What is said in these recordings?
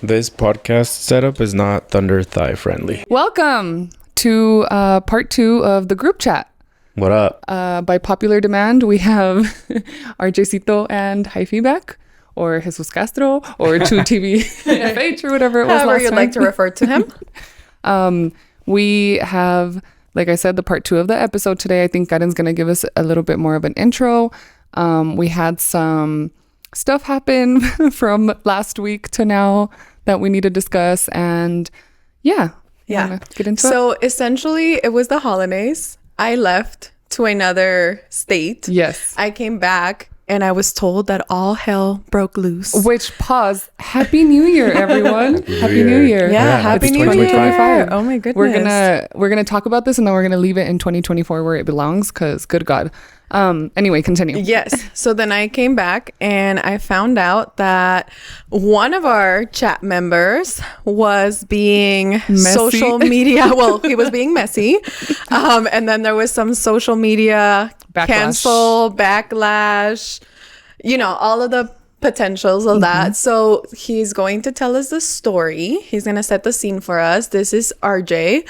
This podcast setup is not Thunder Thigh friendly. Welcome to part 2 of the group chat. What up? By popular demand, we have RJcito and Hyphy back, or Jesus Castro, or 2TV FH, or whatever it was However last you'd time. like to refer to him. We have, like I said, the part 2 of the episode today. I think Karen's going to give us a little bit more of an intro. We had some stuff happen from last week to now that we need to discuss, and yeah, get into it. So essentially, it was the holidays. I left to another state. Yes. I came back and I was told that all hell broke loose. Which, pause, Happy New Year, everyone. Happy New Year. Yeah, Happy New Year. Oh my goodness. We're gonna talk about this, and then we're gonna leave it in 2024 where it belongs, because good God. Anyway, continue. Yes. So then I came back and I found out that one of our chat members was being messy. social media. Well, he was being messy. And then there was some social media cancel, backlash, all of the potentials of that. So he's going to tell us the story. He's going to set the scene for us. This is RJ.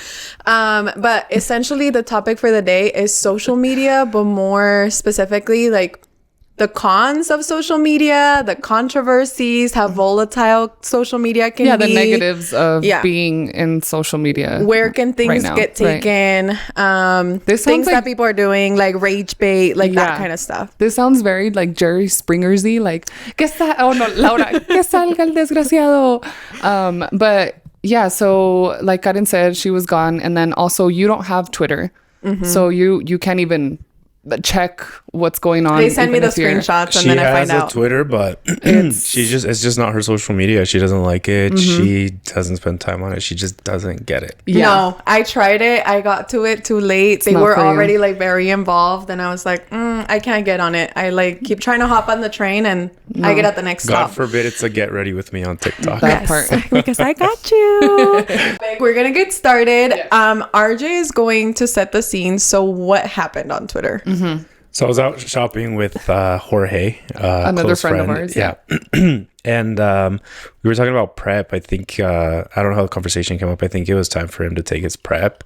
But essentially the topic for the day is social media, but more specifically like the cons of social media, the controversies, how volatile social media can be. Yeah, the negatives of being in social media. Where can things get taken? This things that people are doing, like rage bait, that kind of stuff. This sounds very like Jerry Springersy, like, Laura, que salga el desgraciado. But yeah, so like Karen said, she was gone. And then also you don't have Twitter. So you can't even check what's going on. They send me the screenshots and then I find out. She has a Twitter, but it's just not her social media. She doesn't like it. She doesn't spend time on it. She just doesn't get it. Yeah. No, I tried it. I got to it too late. They were already like very involved, and I was like, I can't get on it. I like keep trying to hop on the train, and I get at the next stop. God forbid it's a get ready with me on TikTok. That part. Because I got you. We're gonna get started. Yes. RJ is going to set the scene. So what happened on Twitter? So I was out shopping with Jorge, another friend of ours. Yeah. And we were talking about prep. I think, I don't know how the conversation came up. I think it was time for him to take his prep.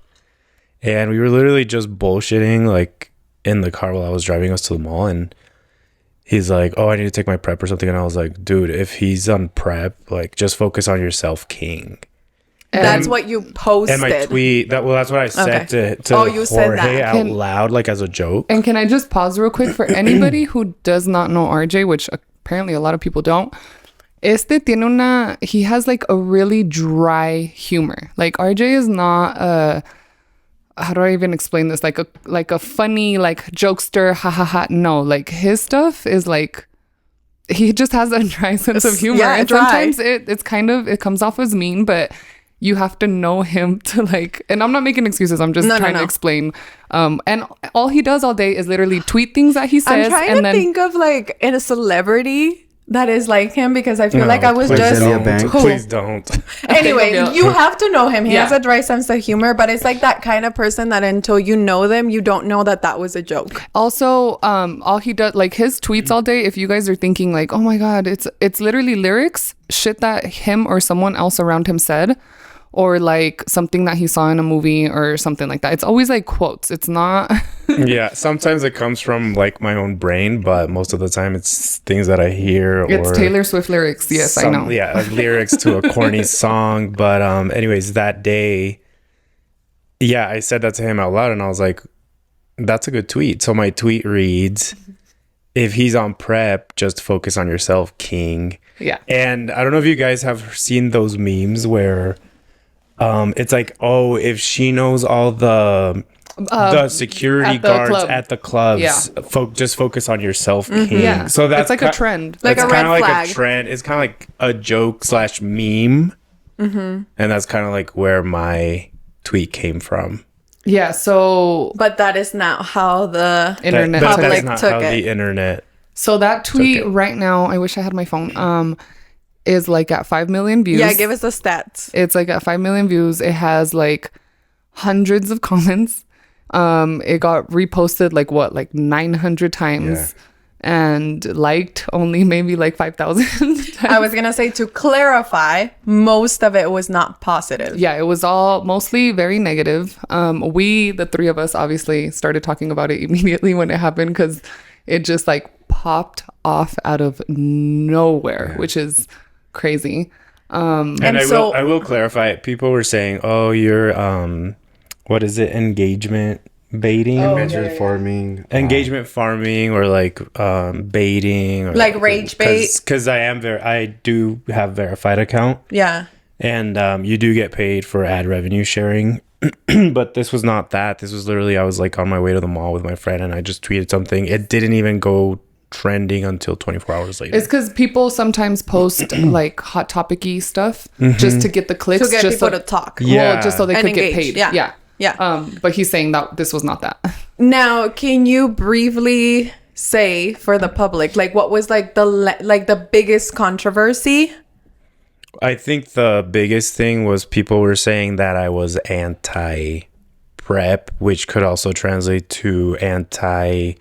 And we were literally just bullshitting like in the car while I was driving us to the mall. And he's like, oh, I need to take my prep or something. And I was like, dude, if he's on prep, like just focus on yourself, king. And that's what you posted. And my tweet, that's what I said to you Jorge said that out loud, like as a joke. And can I just pause real quick for anybody who does not know RJ, which apparently a lot of people don't. He has like a really dry humor. Like RJ is not how do I even explain this? Like a funny, like jokester, ha ha ha. No, like his stuff is like, he just has a dry sense of humor. Yeah, and dry. sometimes it comes off as mean, but you have to know him to like, and I'm not making excuses. I'm just trying to explain. And all he does all day is literally tweet things that he says. I'm trying to think of like in a celebrity that is like him, because I feel like I was just... Please don't. Anyway, you have to know him. He has a dry sense of humor, but it's like that kind of person that until you know them, you don't know that was a joke. Also, all he does, like his tweets all day, if you guys are thinking like, oh my God, it's literally lyrics, shit that him or someone else around him said, or like something that he saw in a movie or something like that. It's always like quotes. It's not... Yeah, sometimes it comes from like my own brain, but most of the time it's things that I hear. It's Taylor Swift lyrics. Yes, I know. Yeah, like lyrics to a corny song. But anyways, that day, I said that to him out loud, and I was like, that's a good tweet. So my tweet reads, if he's on prep, just focus on yourself, king. Yeah. And I don't know if you guys have seen those memes where it's like, oh, if she knows all the security guards at the clubs, just focus on yourself, king. Yeah. So that's like a trend. Like a red flag. Like a trend. It's kind of like a joke / meme. And that's kind of like where my tweet came from. Yeah, so... But that is not how the internet public took it. The internet. So that tweet right now, I wish I had my phone, is like at 5 million views. Yeah, give us the stats. It's like at 5 million views. It has like hundreds of comments. It got reposted like 900 times. and liked only maybe like 5,000. I was gonna say, to clarify, most of it was not positive. Yeah, it was all mostly very negative. We, the three of us, obviously started talking about it immediately when it happened, because it just like popped off out of nowhere, which is crazy. And I will clarify it. People were saying, "Oh, you're what is it? Engagement baiting, engagement farming, or like baiting, or like rage bait." Because I do have verified account. Yeah. And you do get paid for ad revenue sharing. But this was not that. This was literally, I was like on my way to the mall with my friend, and I just tweeted something. It didn't even go trending until 24 hours later. It's because people sometimes post like hot topic-y stuff just to get the clicks, to get just people to talk. Yeah. Well, just so they And could engage. get paid. Yeah. But he's saying that this was not that. Now, can you briefly say for the public, like, what was like the biggest controversy? I think the biggest thing was people were saying that I was anti-PrEP, which could also translate to anti-LGBTQ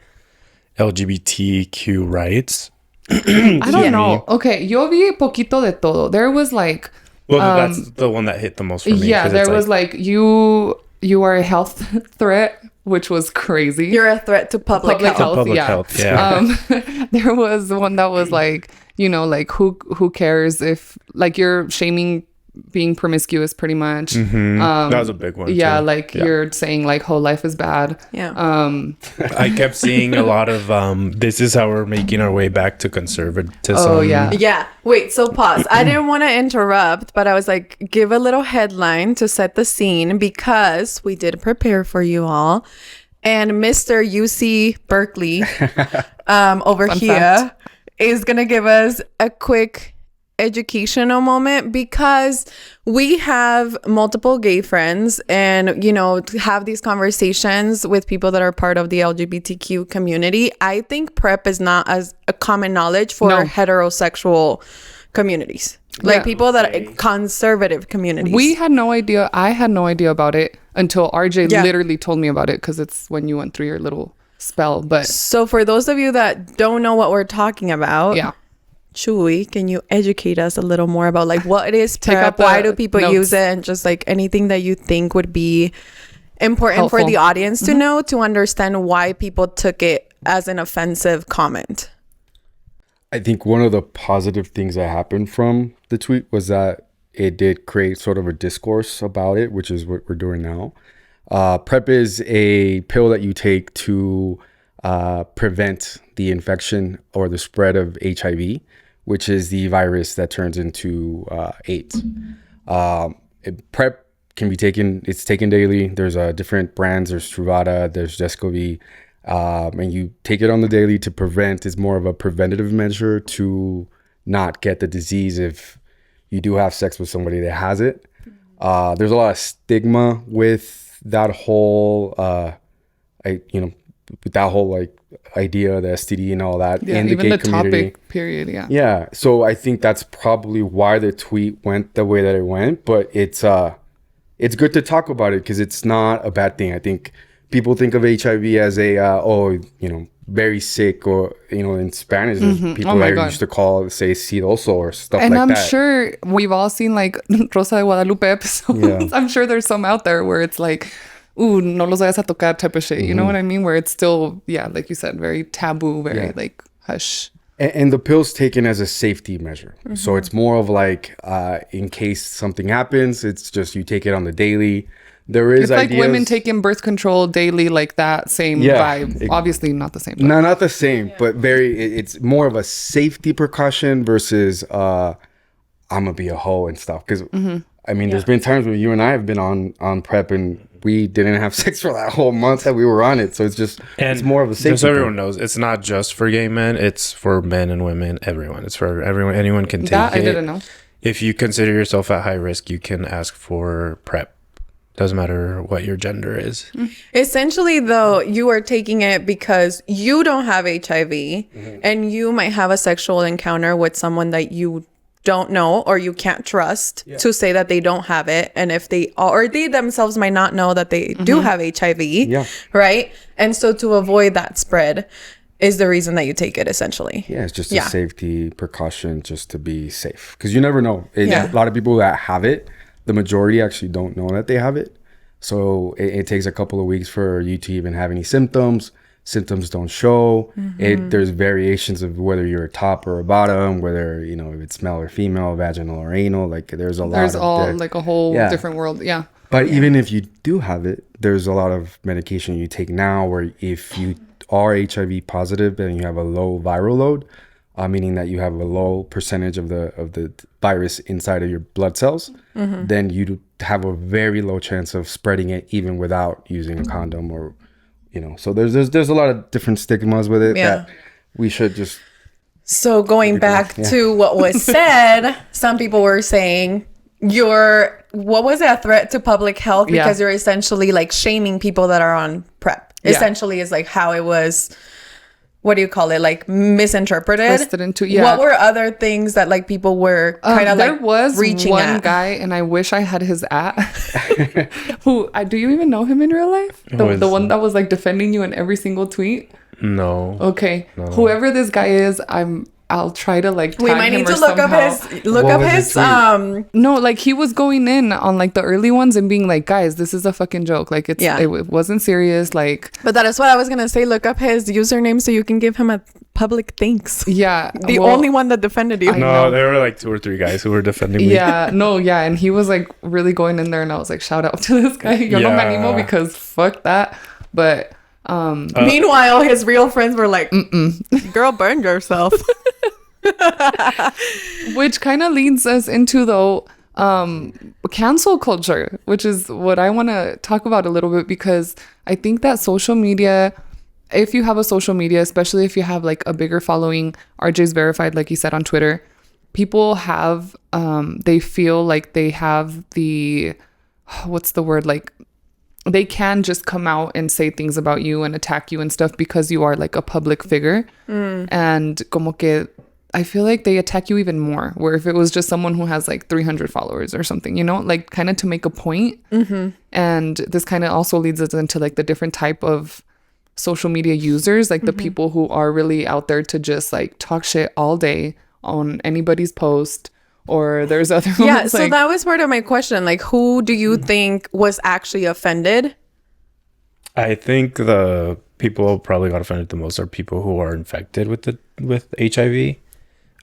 rights. I don't know. Okay, yo vi poquito de todo. There was like... Well, that's the one that hit the most for me. Yeah, there was like you are a health threat, which was crazy. You're a threat to public health. Public health, yeah. There was one that was like, like who cares if like you're shaming being promiscuous, pretty much. That was a big one. Yeah, too. like you're saying like whole life is bad. Yeah. I kept seeing a lot of this is how we're making our way back to conservatism. Oh yeah. Yeah. Wait, so pause. I didn't want to interrupt, but I was like, give a little headline to set the scene, because we did prepare for you all. And Mr. UC Berkeley over Fun here fact. is going to give us a quick educational moment, because we have multiple gay friends and have these conversations with people that are part of the LGBTQ community. I think PrEP is not as a common knowledge for heterosexual communities, like people that are conservative communities. We had no idea. I had no idea about it until RJ literally told me about it, because it's when you went through your little spell. But so for those of you that don't know what we're talking about, Chewy, can you educate us a little more about like what it is PrEP, why do people use it, and just like anything that you think would be important for the audience to know, to understand why people took it as an offensive comment? I think one of the positive things that happened from the tweet was that it did create sort of a discourse about it, which is what we're doing now. PrEP is a pill that you take to prevent the infection or the spread of HIV, which is the virus that turns into AIDS. PrEP can be taken, it's taken daily. There's different brands. There's Truvada, there's Descovy, and you take it on the daily to prevent. It's more of a preventative measure to not get the disease if you do have sex with somebody that has it. There's a lot of stigma with that whole, with that whole like idea, the STD and all that in the gay community. Topic, period. Yeah. So I think that's probably why the tweet went the way that it went. But it's good to talk about it, because it's not a bad thing. I think people think of HIV as a very sick, or in Spanish people used to call, say, sidoso or stuff like that. And I'm sure we've all seen like Rosa de Guadalupe episodes. Yeah. I'm sure there's some out there where it's like, ooh, no los vayas a tocar type of shit. You know what I mean? Where it's still, like you said, very taboo, very like hush. And the pill's taken as a safety measure. So it's more of like, in case something happens, it's just you take it on the daily. There is it's like women taking birth control daily, like that same vibe. Obviously not the same. No, not the same, but it's more of a safety precaution versus I'm gonna be a hoe and stuff. Because I mean, there's been times where you and I have been on PrEP and we didn't have sex for that whole month that we were on it. So it's more of a safety. Just so everyone knows, it's not just for gay men. It's for men and women, everyone. It's for everyone. Anyone can take that. it. I didn't know. If you consider yourself at high risk, you can ask for PrEP. Doesn't matter what your gender is. Essentially, though, you are taking it because you don't have HIV and you might have a sexual encounter with someone that you don't know or you can't trust to say that they don't have it. And if they themselves might not know that they do have HIV, right? And so to avoid that spread. is the reason that you take it, essentially. Yeah, it's just a safety precaution just to be safe. Because you never know. A lot of people that have it, the majority actually don't know that they have it. So it takes a couple of weeks for you to even have any symptoms. Symptoms don't show. There's variations of whether you're a top or a bottom, whether, you know, if it's male or female, vaginal or anal. Like there's like a whole different world. Yeah. But even if you do have it, there's a lot of medication you take now where if you are HIV positive and you have a low viral load, meaning that you have a low percentage of the virus inside of your blood cells, then you have a very low chance of spreading it even without using a condom or, you know. So there's a lot of different stigmas with it that we should just. So going back to what was said, some people were saying what was it, a threat to public health because you're essentially like shaming people that are on PrEP. Essentially is like how it was, what do you call it, like misinterpreted, twisted into. What were other things that like people were kind of like there was reaching one at? Guy, and I wish I had his who do you even know him in real life, the one that was like defending you in every single tweet? No. Okay. No. Whoever this guy is, I'll try to like we might need to look up his no, like he was going in on like the early ones and being like, guys, this is a fucking joke, like it wasn't serious, like. But that is what I was gonna say, look up his username so you can give him a public thanks. The only one that defended you. No, there were like 2 or 3 guys who were defending me. And he was like really going in there, and I was like, shout out to this guy, yo no me animo, because fuck that. But meanwhile his real friends were like, girl, burn yourself. Which kind of leads us into though cancel culture, which is what I want to talk about a little bit, because I think that social media, if you have a social media, especially if you have like a bigger following, RJ's verified, like you said, on Twitter, people have they feel like they have the, what's the word, like they can just come out and say things about you and attack you and stuff because you are like a public figure. And como que I feel like they attack you even more, where if it was just someone who has like 300 followers or something, you know, like kind of to make a point. And this kind of also leads us into like the different type of social media users, like the people who are really out there to just like talk shit all day on anybody's post. Or there's other ones, so that was part of my question, like who do you think was actually offended? I think the people who probably got offended the most are people who are infected with HIV.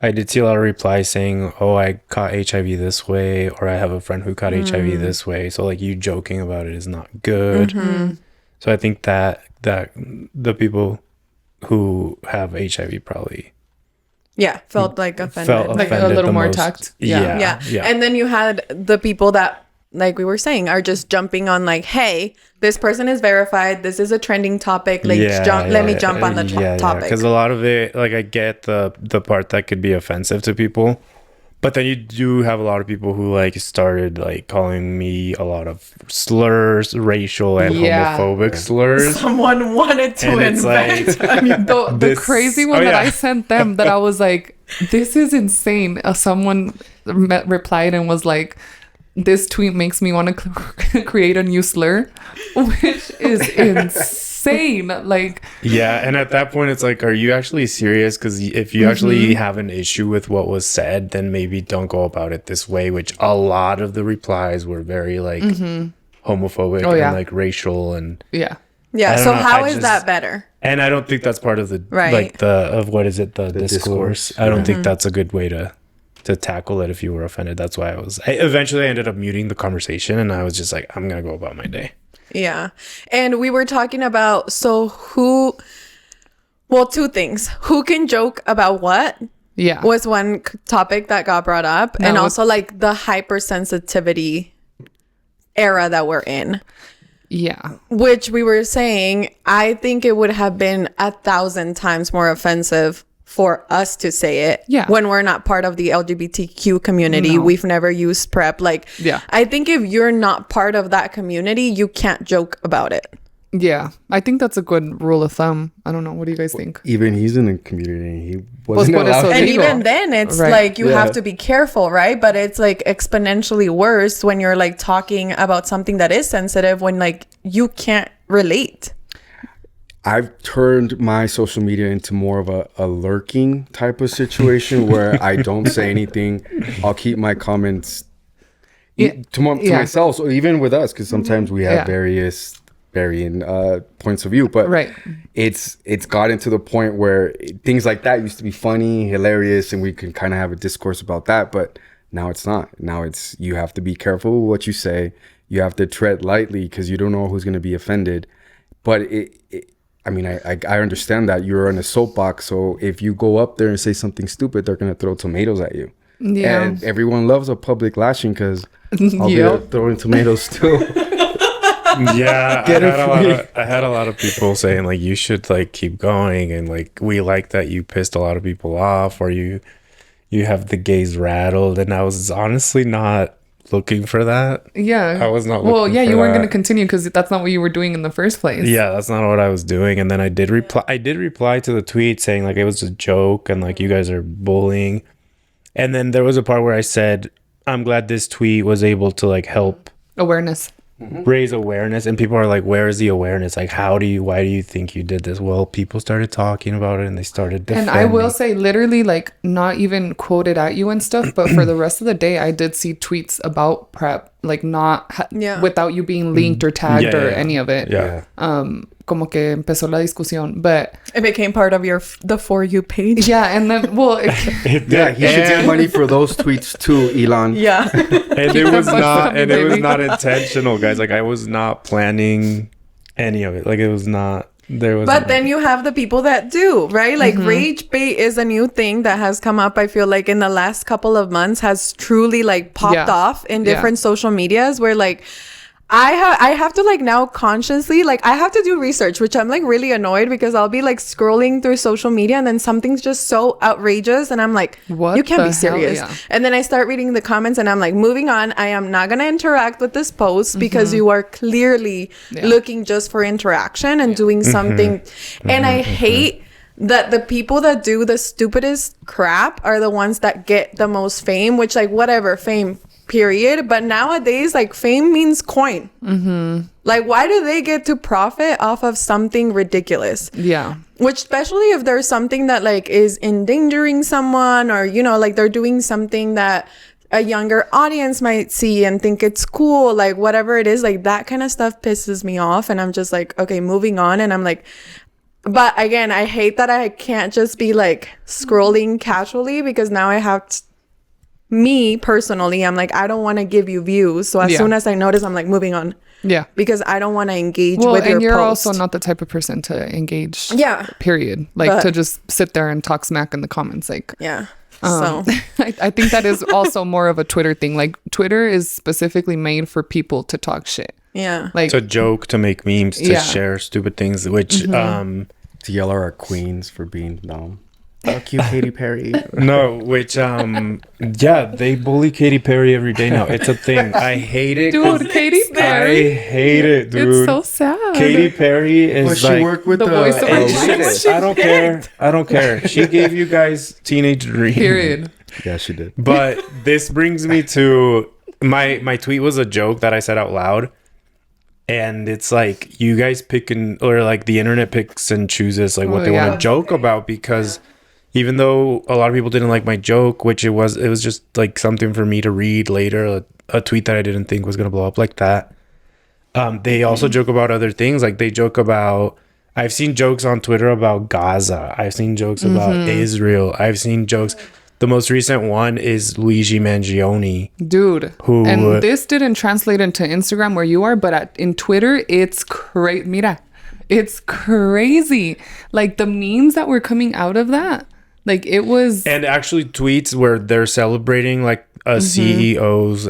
I did see a lot of replies saying, oh, I caught HIV this way, or I have a friend who caught HIV this way. So like you joking about it is not good. So I think that the people who have HIV probably felt like offended, like a little more attacked. Yeah. And then you had the people that, like we were saying, are just jumping on like, hey, this person is verified, this is a trending topic, like let me jump on the topic. Because a lot of it, like I get the part that could be offensive to people, but then you do have a lot of people who like started like calling me a lot of slurs, racial and homophobic slurs. Someone wanted to invent. Like, the crazy one that I sent them, that I was like, this is insane. Someone replied and was like, this tweet makes me want to create a new slur, which is insane. Like, and at that point it's like, are you actually serious? Because if you actually have an issue with what was said, then maybe don't go about it this way. Which a lot of the replies were very like homophobic and like racial and so how is that better? And I don't think that's part of the like the discourse. I don't think that's a good way to tackle it if you were offended. That's why I eventually ended up muting the conversation, and I was just like, I'm gonna go about my day. And we were talking about, so two things. Who can joke about what? Was one topic that got brought up. And also like the hypersensitivity era that we're in. Which we were saying, I think it would have been 1,000 times more offensive for us to say it when we're not part of the LGBTQ community. We've never used PrEP. Like, I think if you're not part of that community, you can't joke about it. I think that's a good rule of thumb. I don't know. What do you guys think? Even he's in the community. He wasn't allowed. And even then, it's like you have to be careful, right? But it's like exponentially worse when you're like talking about something that is sensitive when like you can't relate. I've turned my social media into more of a lurking type of situation where I don't say anything. I'll keep my comments to myself. So even with us, because sometimes we have varying points of view, but it's gotten to the point where things like that used to be funny, hilarious, and we can kind of have a discourse about that. But now it's not. Now it's, you have to be careful with what you say. You have to tread lightly because you don't know who's going to be offended. But I mean, I understand that you're on a soapbox. So if you go up there and say something stupid, they're going to throw tomatoes at you. Yeah. And everyone loves a public lashing because I'll be throwing tomatoes too. Yeah, I had a lot of people saying like, you should like keep going, and like, we like that you pissed a lot of people off, or you have the gays rattled. And I was honestly not looking for that. Yeah, I was not. Well, yeah, you weren't going to continue because that's not what you were doing in the first place. Yeah, that's not what I was doing. And then I did reply to the tweet saying like it was a joke and like you guys are bullying. And then there was a part where I said, I'm glad this tweet was able to like help awareness. Raise awareness. And people are like, where is the awareness? Like, why do you think you did this? Well, people started talking about it and they started defending. And I will say, literally, like, not even quoted at you and stuff, but for the rest of the day, I did see tweets about PrEP, like not without you being linked or tagged or any of it. Como que empezó la discusión, but it became part of the For You page. Yeah, and then he should get money for those tweets too, Elon. Yeah. And it was not intentional, guys. Like, I was not planning any of it. Like, it was not. But then you have the people that do, right? Like, rage bait is a new thing that has come up, I feel like, in the last couple of months, has truly like popped off in different social medias where like I have to like now consciously, like, I have to do research, which I'm like really annoyed because I'll be like scrolling through social media and then something's just so outrageous and I'm like, what? You can't be serious. Yeah. And then I start reading the comments and I'm like, moving on. I am not going to interact with this post because you are clearly looking just for interaction and doing something. And I hate that the people that do the stupidest crap are the ones that get the most fame, which like whatever, fame, period. But nowadays, like, fame means coin. Like, why do they get to profit off of something ridiculous? Yeah. Which, especially if there's something that like is endangering someone, or, you know, like they're doing something that a younger audience might see and think it's cool, like whatever it is, like that kind of stuff pisses me off. And I'm just like, okay, moving on. And I'm like, but again, I hate that I can't just be like scrolling casually because now I have me personally, I'm like, I don't want to give you views. So as soon as I notice, I'm like moving on. Yeah. Because I don't want to engage with your post. And you're also not the type of person to engage. Yeah. Period. Like to just sit there and talk smack in the comments. Like, yeah. So I think that is also more of a Twitter thing. Like, Twitter is specifically made for people to talk shit. Yeah. Like, to joke, to make memes, to share stupid things, which to yell at our queens for being dumb. Fuck you, Katy Perry. No, which they bully Katy Perry every day now. It's a thing. I hate it. Dude, Katy Perry. I hate it, dude. It's so sad. Katy Perry is she worked with the voice of I don't care. She gave you guys Teenage Dream. Period. Yeah, she did. But this brings me to my tweet was a joke that I said out loud. And it's like, you guys or like the internet picks and chooses like what they want to joke about, because even though a lot of people didn't like my joke, which it was just like something for me to read later, a tweet that I didn't think was going to blow up like that. They also joke about other things. Like, they joke about, I've seen jokes on Twitter about Gaza. I've seen jokes about Israel. I've seen jokes. The most recent one is Luigi Mangione. Dude. And this didn't translate into Instagram where you are, but in Twitter, it's crazy. Mira, it's crazy. Like, the memes that were coming out of that. Like, it was... And actually tweets where they're celebrating, like, a CEO's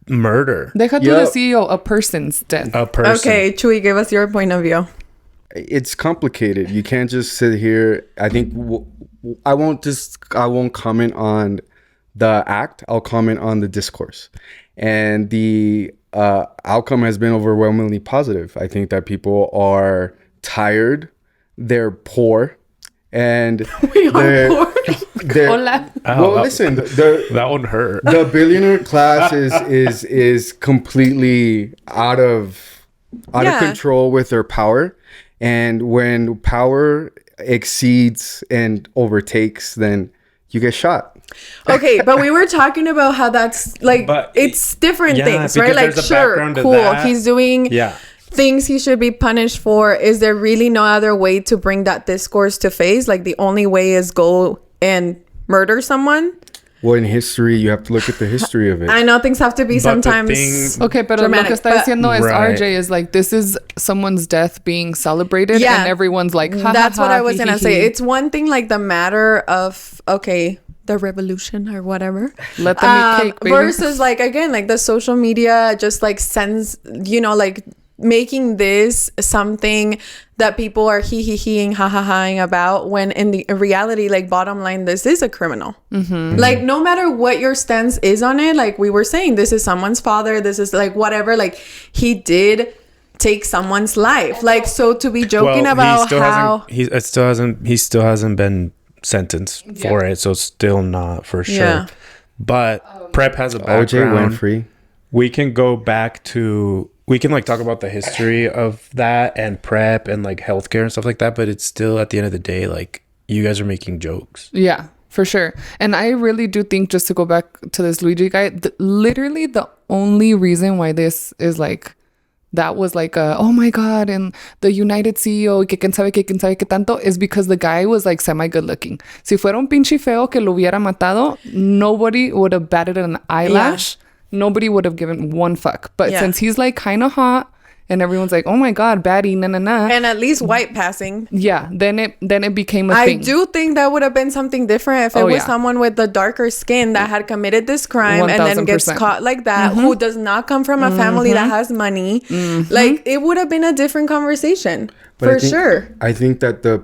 murder. Deja tú the CEO, a person's death. A person. Okay, Chuy, give us your point of view. It's complicated. You can't just sit here. I think I won't comment on the act. I'll comment on the discourse. And the outcome has been overwhelmingly positive. I think that people are tired. They're poor. And we are poor. Well, listen, that one hurt. The billionaire class is completely out of control with their power, And when power exceeds and overtakes, then you get shot. Okay, but we were talking about how that's like, But it's different yeah, things, right? because Like, there's a sure, background to cool. that. He's doing things he should be punished for. Is there really no other way to bring that discourse to face? Like, the only way is go and murder someone? Well, in history, you have to look at the history of it. I know things have to be But the sometimes thing- Okay, pero dramatic, lo que está but- diciendo es Right. RJ is like, this is someone's death being celebrated, Yeah. and everyone's like, ha, that's ha, what ha, I was he, gonna he, say. he. It's one thing like the matter of, okay, the revolution or whatever. Let them eat cake, baby. Versus like, again, like the social media just like sends, you know, like making this something that people are hee-hee-heeing, ha-ha-haing about, when in the reality, like, bottom line, this is a criminal. Like, no matter what your stance is on it, like we were saying, this is someone's father, this is like whatever, like he did take someone's life. Like, so to be joking about how he still hasn't been sentenced for it, so still not for sure. Yeah. But Prep has a OJ background. Winfrey. We can go back to like talk about the history of that and Prep and like healthcare and stuff like that, but it's still at the end of the day, like, you guys are making jokes. Yeah, for sure. And I really do think, just to go back to this Luigi guy, literally the only reason why this is like, that was like oh my god, and the United CEO, que quién sabe que tanto, is because the guy was like semi good looking. Si fuera un pinche feo que lo hubiera matado, nobody would have batted an eyelash. Nobody would have given one fuck. But since he's like kind of hot and everyone's like, oh my god, baddie, na na na, and at least white passing, then it became a I thing. do think that would have been something different if it was someone with the darker skin that had committed this crime and then gets 1000%. caught like that, who does not come from a family that has money. Like, it would have been a different conversation. But for sure. I think that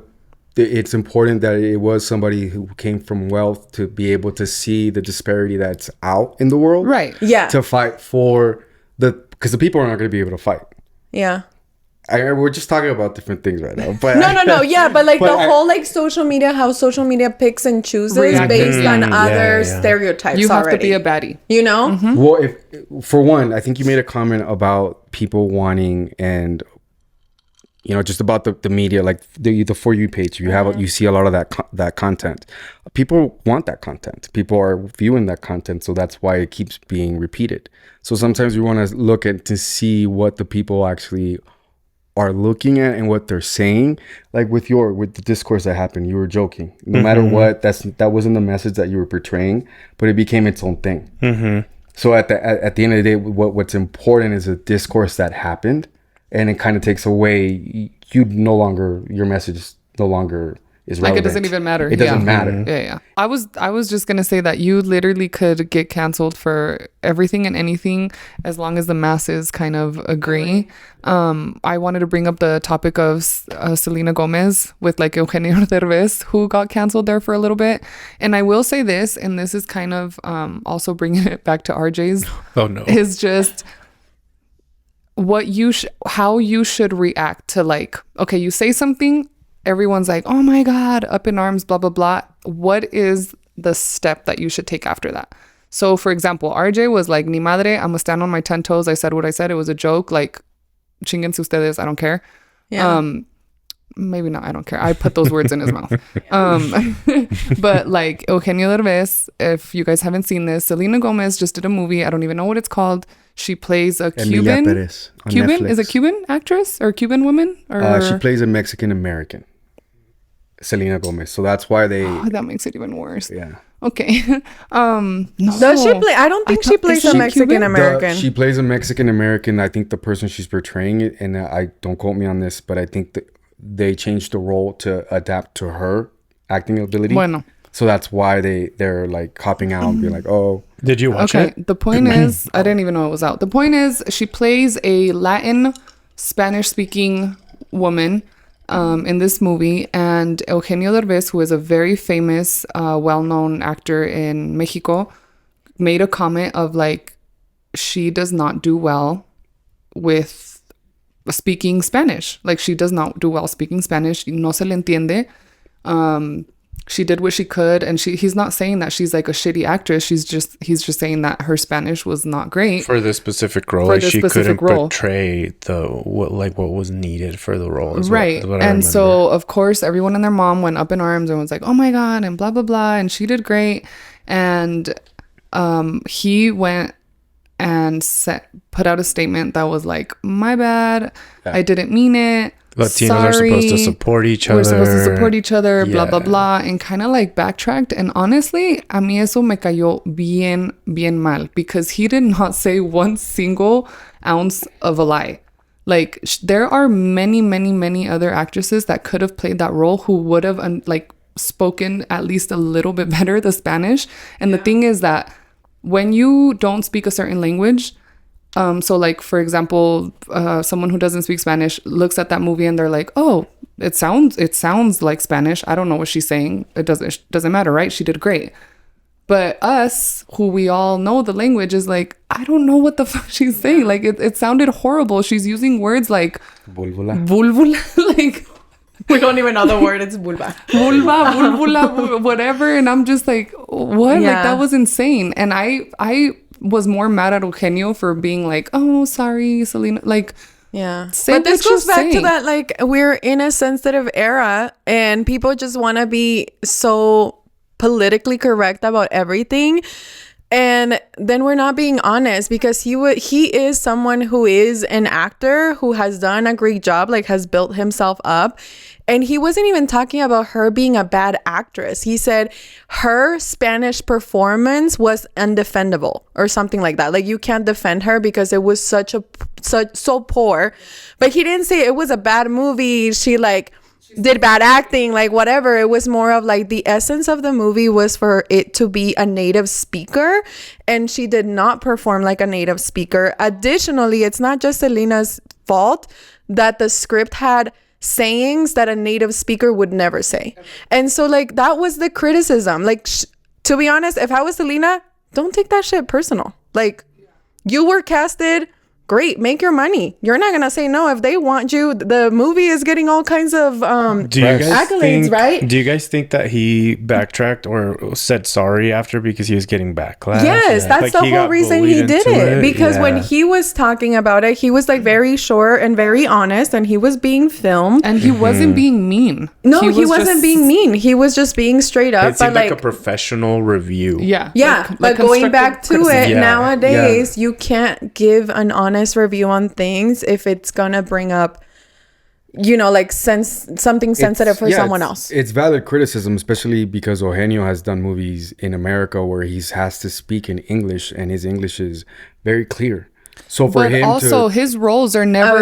it's important that it was somebody who came from wealth to be able to see the disparity that's out in the world. Right. Yeah. To fight for because the people are not going to be able to fight. Yeah. We're just talking about different things right now. But No. Yeah, but like But the whole like social media, how social media picks and chooses based on other stereotypes. You have already. to be a baddie. You know? Well, if for one, I think you made a comment about people wanting and just about the media, like the For You page. You see a lot of that content. People want that content. People are viewing that content, so that's why it keeps being repeated. So sometimes you want to look at to see what the people actually are looking at and what they're saying. Like with the discourse that happened, you were joking. No matter what, that wasn't the message that you were portraying, but it became its own thing. So at the end of the day, what's important is the discourse that happened. And it kind of takes away, your message no longer is relevant. Like, it doesn't even matter. It doesn't matter. Yeah. I was just going to say that you literally could get canceled for everything and anything as long as the masses kind of agree. I wanted to bring up the topic of Selena Gomez with like Eugenio Derbez, who got canceled there for a little bit. And I will say this, and this is kind of also bringing it back to RJ's. Oh no. Is just how you should react to, like, okay, you say something, everyone's like, oh my god, up in arms, blah blah blah. What is the step that you should take after that? So for example, RJ was like, ni madre, I'm gonna stand on my 10 toes. I said what I said. It was a joke. Like, chinguense ustedes, I don't care. Maybe not, I don't care. I put those words in his mouth. But like Eugenio Derbez, if you guys haven't seen this, Selena Gomez just did a movie. I don't even know what it's called. She plays a Cuban. Perez on Cuban Netflix. is a Cuban actress or Cuban woman, or She plays a Mexican American, Selena Gomez. So that's why they. Oh, that makes it even worse. Yeah. Okay. No. Does she play? I don't think she plays a Mexican American. She plays a Mexican American. I think the person she's portraying it, and I don't quote me on this, but I think that they changed the role to adapt to her acting ability. Bueno. So that's why they're like copping out and be like, oh. Did you watch Okay. it? The point is, I didn't even know it was out. The point is, she plays a Latin, Spanish-speaking woman in this movie, and Eugenio Derbez, who is a very famous, well-known actor in Mexico, made a comment of like, she does not do well with speaking Spanish. Like, she does not do well speaking Spanish. No se le entiende. she did what she could, and he's not saying that she's like a shitty actress. He's just saying that her Spanish was not great for this specific role. Like she couldn't portray what was needed for the role, right? And so of course everyone and their mom went up in arms and was like, "Oh my god," and blah blah blah, and she did great. And he went and put out a statement that was like, "My bad, I didn't mean it. Latinos are supposed to support each other. We're supposed to support each other, blah, blah, blah." And kind of like backtracked. And honestly, a mí eso me cayó bien mal. Because he did not say one single ounce of a lie. Like, there are many, many, many other actresses that could have played that role who would have, spoken at least a little bit better the Spanish. And the thing is that when you don't speak a certain language... so like, for example, someone who doesn't speak Spanish looks at that movie and they're like, "Oh, it sounds like Spanish. I don't know what she's saying. It doesn't matter, right? She did great." But us, who we all know the language, is like, I don't know what the fuck she's saying. Like, it sounded horrible. She's using words like vulvula, like we don't even know the word. It's vulvula, whatever. And I'm just like, what? Yeah. Like, that was insane. And I was more mad at Eugenio for being like, "Oh, sorry, Selena." Like, yeah. But this goes back to that, like, we're in a sensitive era and people just want to be so politically correct about everything. And then we're not being honest, because he is someone who is an actor who has done a great job, like has built himself up. And he wasn't even talking about her being a bad actress. He said her Spanish performance was undefendable or something like that. Like, you can't defend her because it was so poor. But he didn't say it was a bad movie. She did bad acting, like whatever. It was more of like the essence of the movie was for it to be a native speaker, and she did not perform like a native speaker. Additionally, it's not just Selena's fault that the script had sayings that a native speaker would never say. And so like that was the criticism. Like to be honest, if I was Selena, don't take that shit personal. Like, you were casted, great, make your money. You're not gonna say no if they want you. The movie is getting all kinds of accolades, right? Do you guys think that he backtracked or said sorry after because he was getting backlash? Yes, that's the whole reason he did it. Because when he was talking about it, he was like very sure and very honest, and he was being filmed, and he wasn't being mean. No, he wasn't being mean. He was just being straight up. It seemed like a professional review. Yeah. But going back to it, nowadays you can't give an honest review on things if it's gonna bring up, like something sensitive for someone else. It's valid criticism, especially because Eugenio has done movies in America where he has to speak in English, and his English is very clear. So for him also his roles are never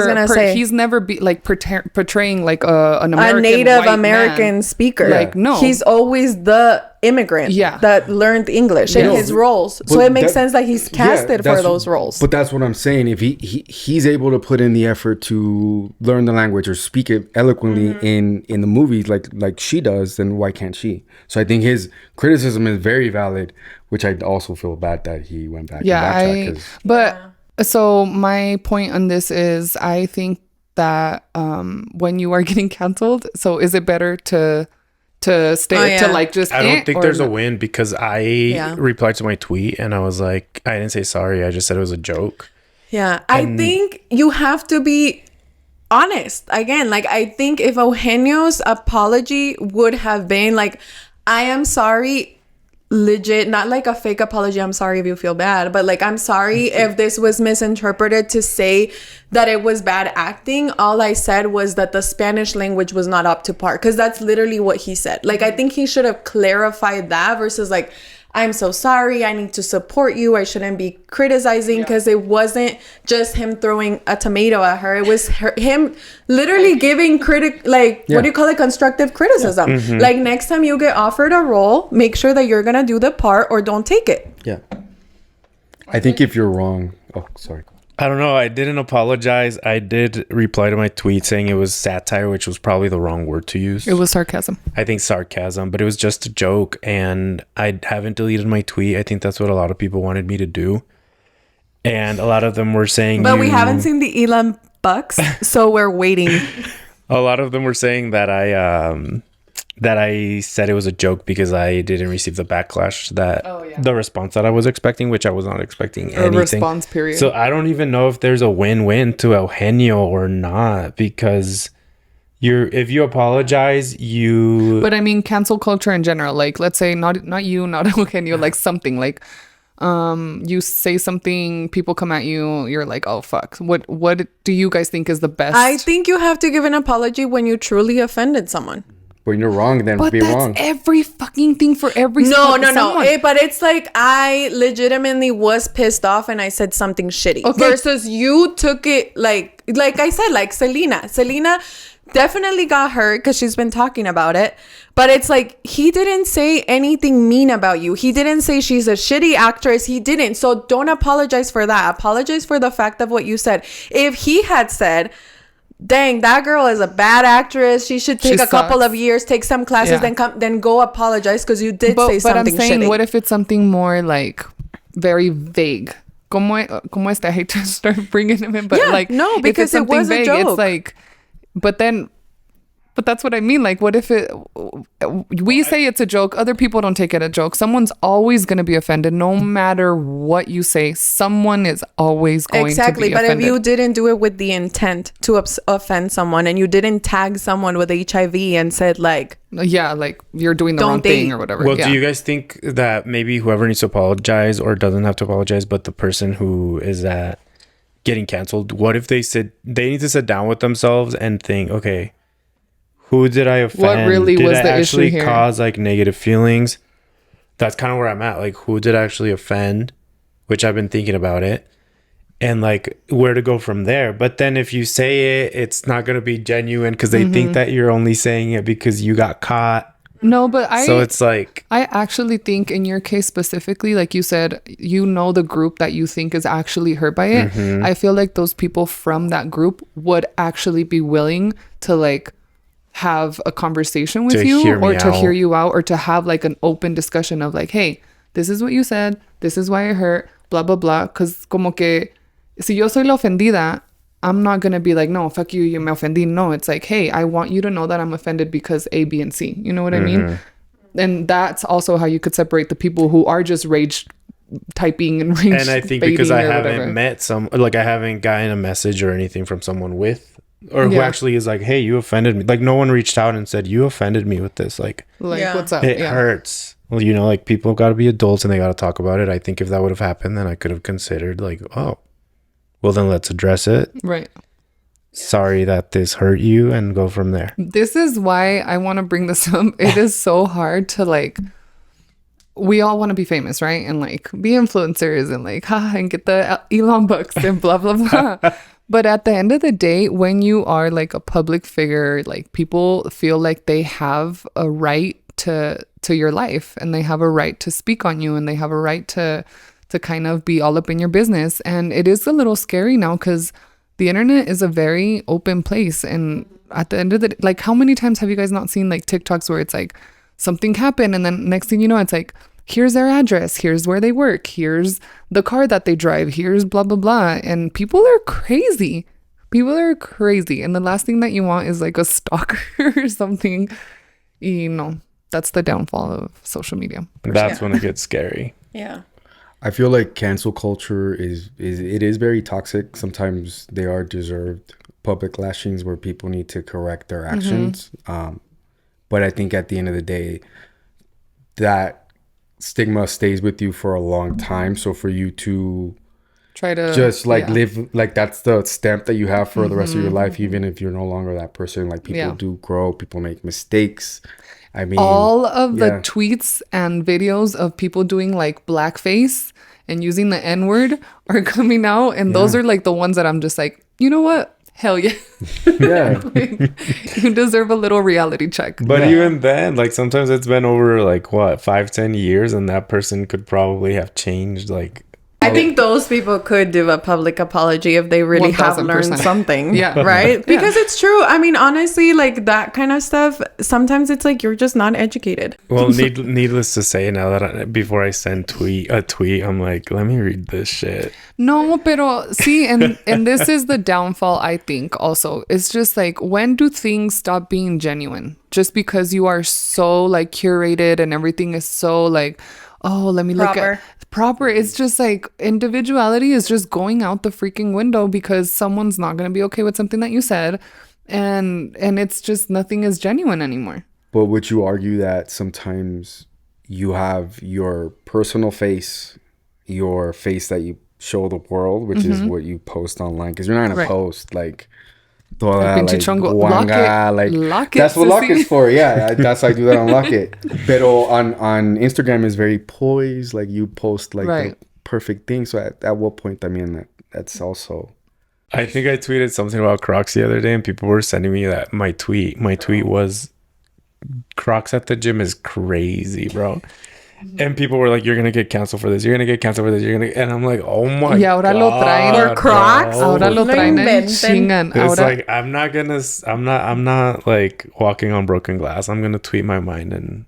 he's never portraying like an American, a Native American speaker. Like, no, he's always the immigrant that learned English in his roles. So it makes sense that he's casted for those roles. But that's what I'm saying. If he's able to put in the effort to learn the language or speak it eloquently in the movies like she does, then why can't she? So I think his criticism is very valid, which I also feel bad that he went back. So my point on this is, I think that when you are getting canceled, so is it better to stay to like just? I don't think there's a win, because I replied to my tweet and I was like, I didn't say sorry. I just said it was a joke. Yeah, I think you have to be honest. Again, like, I think if Eugenio's apology would have been like, "I am sorry," legit, not like a fake apology, "I'm sorry if you feel bad," but like, "I'm sorry if this was misinterpreted to say that it was bad acting. All I said was that the Spanish language was not up to par," because that's literally what he said. Like, I think he should have clarified that versus like, "I'm so sorry, I need to support you, I shouldn't be criticizing," because it wasn't just him throwing a tomato at her. It was him literally giving what do you call it, constructive criticism. Like, next time you get offered a role, make sure that you're gonna do the part or don't take it. I think if you're wrong, sorry, I don't know. I didn't apologize. I did reply to my tweet saying it was satire, which was probably the wrong word to use. It was sarcasm. I think sarcasm, but it was just a joke, and I haven't deleted my tweet. I think that's what a lot of people wanted me to do. And a lot of them were saying... But we haven't seen the Elon bucks, so we're waiting. A lot of them were saying that that I said it was a joke because I didn't receive the backlash that the response that I was expecting, which I was not expecting anything. Response period. So I don't even know if there's a win-win to Eugenio or not, because if you apologize, But I mean, cancel culture in general. Like, let's say not you, not Eugenio, like something like you say something, people come at you, you're like, oh fuck. What do you guys think is the best? I think you have to give an apology when you truly offended someone. When you're wrong, then But be that's wrong. every fucking thing for every No. someone. But it's like I legitimately was pissed off and I said something shitty. Okay. Versus you took it like I said, like Selena. Selena definitely got hurt because she's been talking about it. But it's like he didn't say anything mean about you. He didn't say she's a shitty actress. He didn't. So don't apologize for that. Apologize for the fact of what you said. If he had said, dang, that girl is a bad actress, she should take a couple of years, take some classes, then go apologize because you did say something But I'm saying, shitty. what if it's something more like very vague? Como este? I hate to start bringing him in, but Yeah, like, no, if because it's it something was a vague, joke. it's like, but that's what I mean. Like, what if we say it's a joke, other people don't take it a joke. Someone's always going to be offended. No matter what you say, someone is always going to be offended. But if you didn't do it with the intent to offend someone and you didn't tag someone with HIV and said like, yeah, like you're doing the wrong thing or whatever. Well, yeah. do you guys think that maybe whoever needs to apologize or doesn't have to apologize, but the person who is getting canceled, what if they need to sit down with themselves and think, okay, who did I offend? What really did was I the issue actually here? cause like negative feelings? That's kind of where I'm at. Like, who did I actually offend? Which I've been thinking about it, and like where to go from there. But then if you say it, it's not going to be genuine because they think that you're only saying it because you got caught. No, but so it's like, I actually think in your case specifically, like you said, you know the group that you think is actually hurt by it. I feel like those people from that group would actually be willing to like have a conversation with you or to hear you out or to have like an open discussion of like, hey, this is what you said, this is why it hurt, blah blah blah. Because como que si yo soy la ofendida, I'm not gonna be like, no, fuck you, you me ofendí. No, it's like, hey, I want you to know that I'm offended because A, B, and C. You know what I mean? And that's also how you could separate the people who are just rage typing and rage. And I think because I haven't I haven't gotten a message or anything from someone who actually is like, hey, you offended me. Like, no one reached out and said, you offended me with this. Like what's up? It hurts. Well, like people got to be adults and they got to talk about it. I think if that would have happened, then I could have considered like, oh, well, then let's address it. Right. Sorry that this hurt you, and go from there. This is why I want to bring this up. It is so hard to like, we all want to be famous, right? And like be influencers and like, and get the Elon bucks and blah, blah, blah. But at the end of the day, when you are like a public figure, like people feel like they have a right to your life and they have a right to speak on you and they have a right to kind of be all up in your business. And it is a little scary now because the internet is a very open place. And at the end of the day, like how many times have you guys not seen like TikToks where it's like something happened and then next thing you know, it's like, here's their address, here's where they work, here's the car that they drive, here's blah, blah, blah. And people are crazy. People are crazy. And the last thing that you want is like a stalker or something. You know, that's the downfall of social media. That's when it gets scary. Yeah. I feel like cancel culture is very toxic. Sometimes they are deserved public lashings where people need to correct their actions. But I think at the end of the day, that stigma stays with you for a long time. So for you to try to just like live like that's the stamp that you have for the rest of your life, even if you're no longer that person. Like people do grow, people make mistakes. I mean, all of the tweets and videos of people doing like blackface and using the N-word are coming out, and those are like the ones that I'm just like, you know what? Hell yeah. Yeah. You deserve a little reality check. But even then, like sometimes it's been over like what, 5-10 years, and that person could probably have changed like I think those people could do a public apology if they really have 1000%. learned something. Yeah. Right? Because it's true. I mean, honestly, like that kind of stuff, sometimes it's like you're just not educated. Well, needless to say, now that before I send a tweet, I'm like, let me read this shit. No, pero see, and this is the downfall, I think, also. It's just like, when do things stop being genuine? Just because you are so like curated and everything is so like, oh, let me look at proper. It's just like individuality is just going out the freaking window because someone's not going to be okay with something that you said. And it's just nothing is genuine anymore. But would you argue that sometimes you have your personal face, your face that you show the world, which is what you post online? Because you're not going to post like toda like guanga, like that's what Lock is for. Yeah, that's why I do that on Locket. Pero on Instagram is very poised, like you post like the perfect thing. So at what point, I mean, that's also. I think I tweeted something about Crocs the other day, and people were sending me that my tweet was Crocs at the gym is crazy, bro. And people were like, you're gonna get canceled for this, you're gonna get canceled for this, and I'm like, oh my y ahora god, lo traen or Crocs, ahora lo traen en chingan. It's like I'm not like walking on broken glass. I'm gonna tweet my mind, and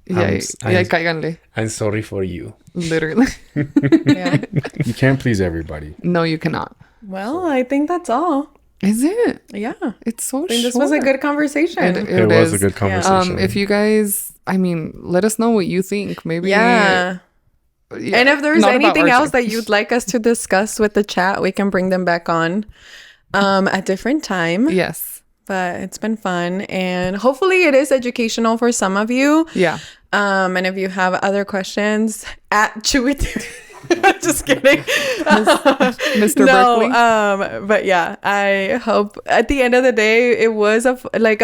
cáiganle. I'm sorry for you, literally. Yeah, you can't please everybody. No, you cannot. Well, I think that's all. Is it? Yeah, it's so I think this was a good conversation. It was a good conversation. If you guys, I mean, let us know what you think. Maybe and if there's anything else that you'd like us to discuss with the chat, we can bring them back on at different time. Yes, but it's been fun, and hopefully it is educational for some of you. And if you have other questions, at Chewy just kidding, Mr. Berkeley. But yeah, I hope at the end of the day it was a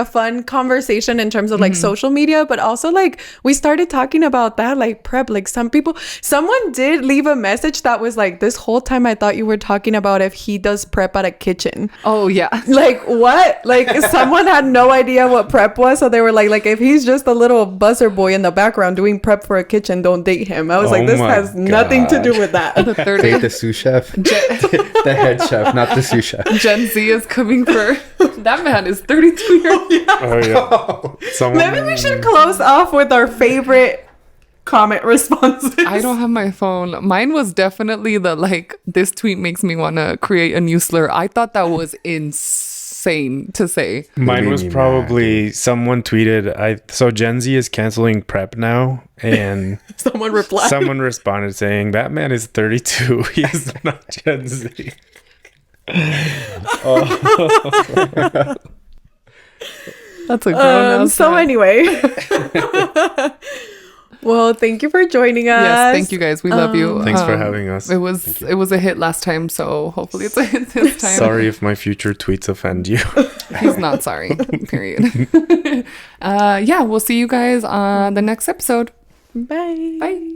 fun conversation in terms of like social media, but also like we started talking about that like prep. Like someone did leave a message that was like, this whole time I thought you were talking about if he does prep at a kitchen. Oh yeah, like what? Like someone had no idea what prep was, so they were like if he's just a little buzzer boy in the background doing prep for a kitchen, don't date him. I was like, this has nothing to do with that. Date the sous chef, the head chef, not the sous chef. Gen Z is coming for that man is 32 years old. Oh yeah. Maybe we should close off with our favorite comment responses. I don't have my phone. Mine was definitely the like, this tweet makes me want to create a new slur. I thought that was insane to say. Mine was probably someone tweeted, so Gen Z is canceling prep now, and someone responded saying that man is 32. He is not Gen Z. That's a grown so anyway. Well, thank you for joining us. Yes, thank you guys. We love you. Thanks for having us. It was a hit last time, so hopefully it's a hit this time. Sorry if my future tweets offend you. He's not sorry. Period. We'll see you guys on the next episode. Bye. Bye.